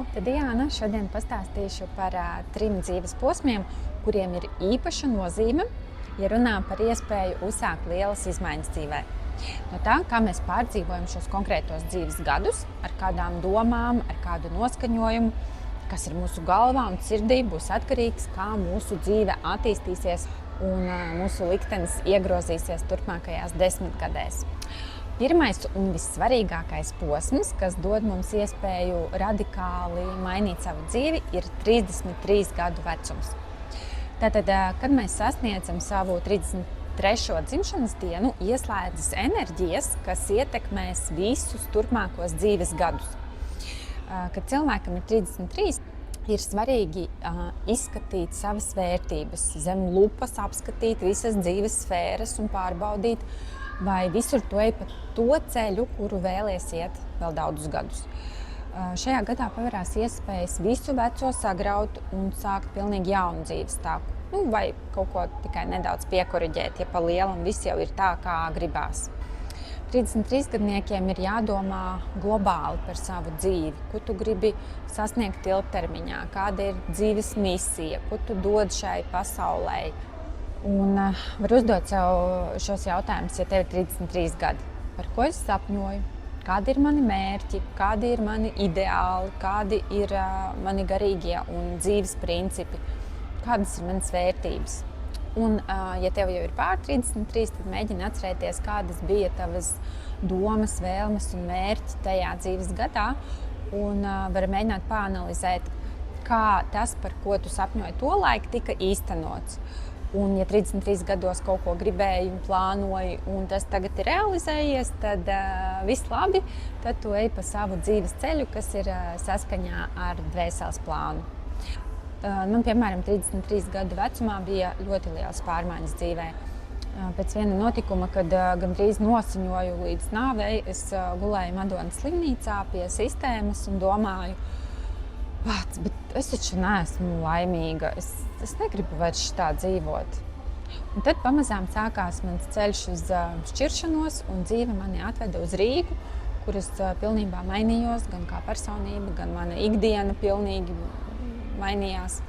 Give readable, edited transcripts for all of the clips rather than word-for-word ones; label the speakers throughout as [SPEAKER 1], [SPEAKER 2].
[SPEAKER 1] Tad Diana šodien pastāstīšu par 3 dzīves posmiem, kuriem ir īpaša nozīme, ja runā par iespēju uzsākt lielas izmaiņas dzīvē. No tā, kā mēs pārdzīvojam šos konkrētos dzīves gadus, ar kādām domām, ar kādu noskaņojumu, kas ir mūsu galvā un sirdī, būs atkarīgs, kā mūsu dzīve attīstīsies un mūsu liktenis iegrozīsies turpmākajās 10 gadēs. Pirmais un vissvarīgākais posms, kas dod mums iespēju radikāli mainīt savu dzīvi, ir 33 gadu vecums. Tātad, kad mēs sasniedzam savu 33. dzimšanas dienu, ieslēdzas enerģijas, kas ietekmēs visus turpmākos dzīves gadus. Kad cilvēkam ir 33, ir svarīgi izskatīt savas vērtības, zem lupas apskatīt visas dzīves sfēras un pārbaudīt, vai visur tu ej pa to ceļu, kuru vēlies iet vēl daudzus gadus. Šajā gadā pavērās iespējas visu veco sagraut un sākt pilnīgi jaunu dzīves stāvu. Vai kaut ko tikai nedaudz piekoriģēt, ja pa lielam viss jau ir tā, kā gribās. 33 gadniekiem ir jādomā globāli par savu dzīvi, ko tu gribi sasniegt ilgtermiņā, kāda ir dzīves misija, ko tu dod šai pasaulē. Un var uzdot sev šos jautājumus, ja tev ir 33 gadi. Par ko es sapņoju? Kādi ir mani mērķi? Kādi ir mani ideāli? Kādi ir mani garīgie un dzīves principi? Kādas ir manas vērtības? Un, ja tev jau ir pār 33, tad mēģini atcerēties, kādas bija tavas domas, vēlmes un mērķi tajā dzīves gadā. Un var mēģināt pāanalizēt, kā tas, par ko tu sapņoji tolaik, tika īstenots. Un, ja 33 gados kaut ko gribēji un plānoji, un tas tagad ir realizējies, tad viss labi, tad tu ej pa savu dzīves ceļu, kas ir saskaņā ar dvēseles plānu. Man, piemēram, 33 gadu vecumā bija ļoti liels pārmaiņas dzīvē. Pēc viena notikuma, kad gandrīz nosiņoju līdz nāvei, es gulēju Madonas slimnīcā pie sistēmas un domāju, bet es taču neesmu laimīga, es negribu vairs šitā dzīvot. Un tad pamazām sākās mans ceļš uz šķiršanos, un dzīve mani atveda uz Rīgu, kur es pilnībā mainījos, gan kā personība, gan mana ikdiena pilnīgi mainījās.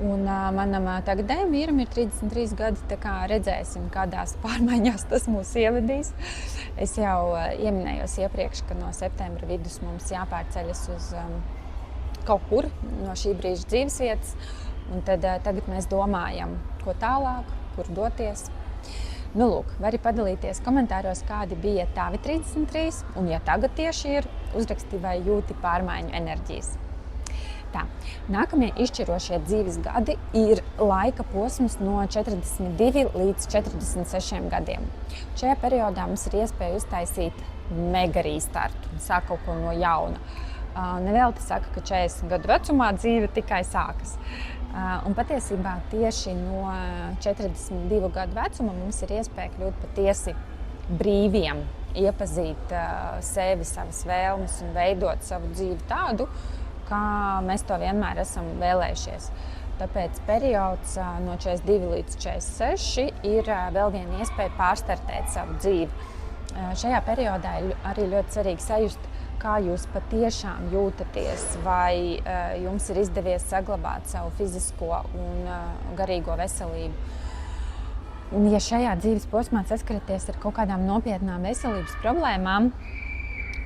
[SPEAKER 1] Un manam tagadējam vīram ir 33 gadi, tā kā redzēsim, kādās pārmaiņās tas mūs ievedīs. Es jau ieminējos iepriekš, ka no septembra vidus mums jāpārceļas uz kaut kur no šī brīža dzīvesvietas. Un tad tagad mēs domājam, ko tālāk, kur doties. Lūk, vari padalīties komentāros, kādi bija tavi 33, un ja tagad tieši ir, uzraksti vai jūti pārmaiņu enerģijas. Tā, nākamie izšķirošie dzīves gadi ir laika posms no 42 līdz 46 gadiem. Šajā periodā mums ir iespēja uztaisīt mega restartu, sākt kaut ko no jauna. Nevelti saka, ka 40 gadu vecumā dzīve tikai sākas. Un patiesībā tieši no 42 gadu vecuma mums ir iespēja kļūt patiesi brīviem, iepazīt sevi, savas vēlmes un veidot savu dzīvi tādu, kā mēs to vienmēr esam vēlējušies. Tāpēc periods no 42 līdz 46 ir vēl viena iespēja pārstartēt savu dzīvi. Šajā periodā ir arī ļoti svarīgi sajust, kā jūs patiešām jūtaties, vai jums ir izdevies saglabāt savu fizisko un garīgo veselību. Un, ja šajā dzīves posmā saskaraties ar kaut kādām nopietnām veselības problēmām,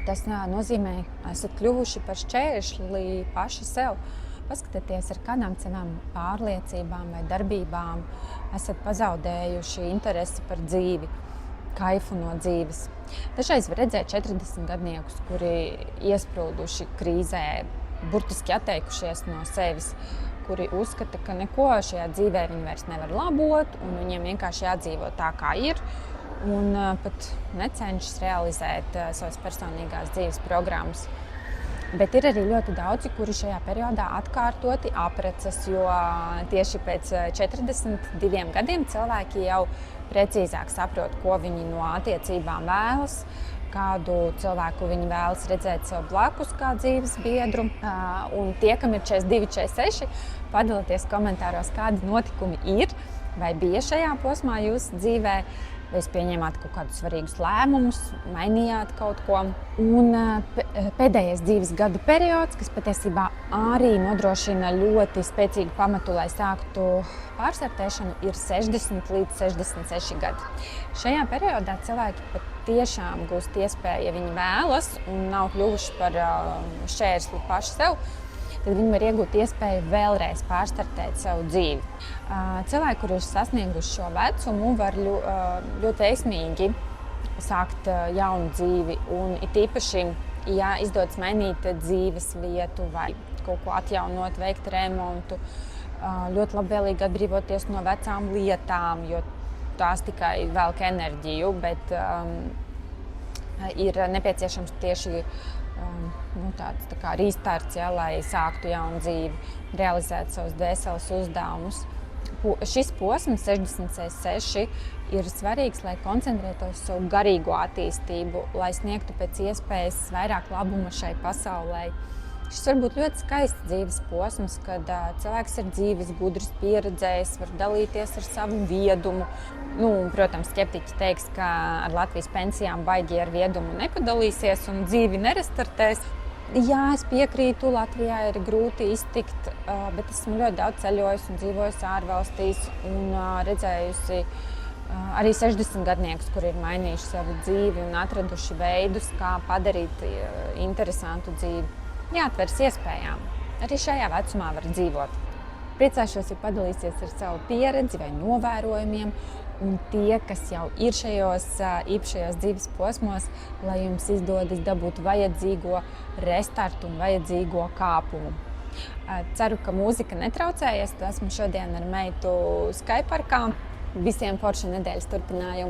[SPEAKER 1] tas nozīmē, ka esat kļuvuši par šķēršļi paši sev. Paskatieties, ar kādām savām pārliecībām vai darbībām esat pazaudējuši interesi par dzīvi, kaifu no dzīves. Dažreiz var redzēt 40 gadniekus, kuri iesprūduši krīzē, burtiski atteikušies no sevis, kuri uzskata, ka neko šajā dzīvē viņi vairs nevar labot, un viņiem vienkārši jādzīvo tā, kā ir, un pat necenšas realizēt savas personīgās dzīves programmas. Bet ir arī ļoti daudzi, kuri šajā periodā atkārtoti apprecas, jo tieši pēc 42 gadiem cilvēki jau precīzāk saprot, ko viņi no attiecībām vēlas, kādu cilvēku viņi vēlas redzēt sev blakus kā dzīves biedru. Un tie, kam ir 42, 46, padalieties komentāros, kādi notikumi ir, vai bija šajā posmā jūsu dzīvē, vai jūs pieņēmāt kaut kādus svarīgus lēmumus, mainījāt kaut ko. Un pēdējais dzīves gadu periods, kas patiesībā arī nodrošina ļoti spēcīgu pamatu, lai sāktu pārstartēšanu, ir 60 līdz 66 gadi. Šajā periodā cilvēki patiešām gūst iespēju, ja viņi vēlas un nav kļuvuši par šķērsli paši sev, tad viņi var iegūt iespēju vēlreiz pārstartēt savu dzīvi. Cilvēki, kuri ir sasnieguši šo vecumu, var ļoti veiksmīgi sākt jaunu dzīvi. Un it īpaši, ja izdodas mainīt dzīves vietu vai kaut ko atjaunot, veikt remontu, ļoti labvēlīgi atbrīvoties no vecām lietām, jo tās tikai velk enerģiju, bet ir nepieciešams tieši tāds tā kā restarts, ja, lai sāktu jaunu dzīvi, realizēt savus dvēseles uzdevumus. Šis posms, 66, ir svarīgs, lai koncentrētos uz savu garīgo attīstību, lai sniegtu pēc iespējas vairāk labuma šai pasaulē. Šis var būt ļoti skaists dzīves posms, kad cilvēks ir dzīves, gudrs, pieredzējis, var dalīties ar savu viedumu. Protams, skeptiķi teiks, ka ar Latvijas pensijām baigi ar viedumu nepadalīsies un dzīvi nerestartēs. Jā, es piekrītu, Latvijā ir grūti iztikt, bet esmu ļoti daudz ceļojusi un dzīvojusi ārvalstīs un redzējusi arī 60 gadniekus, kuri ir mainījuši savu dzīvi un atraduši veidus, kā padarīt interesantu dzīvi. Jāatveras iespējām. Arī šajā vecumā var dzīvot. Priecāšos, ja padalīsies ar savu pieredzi vai novērojumiem, un tie, kas jau ir šajos īpašajos dzīves posmos, lai jums izdodas dabūt vajadzīgo restartu un vajadzīgo kāpumu. Ceru, ka mūzika netraucējies. Esmu šodien ar meitu Skyparkā. Visiem forša nedēļas turpinājumu!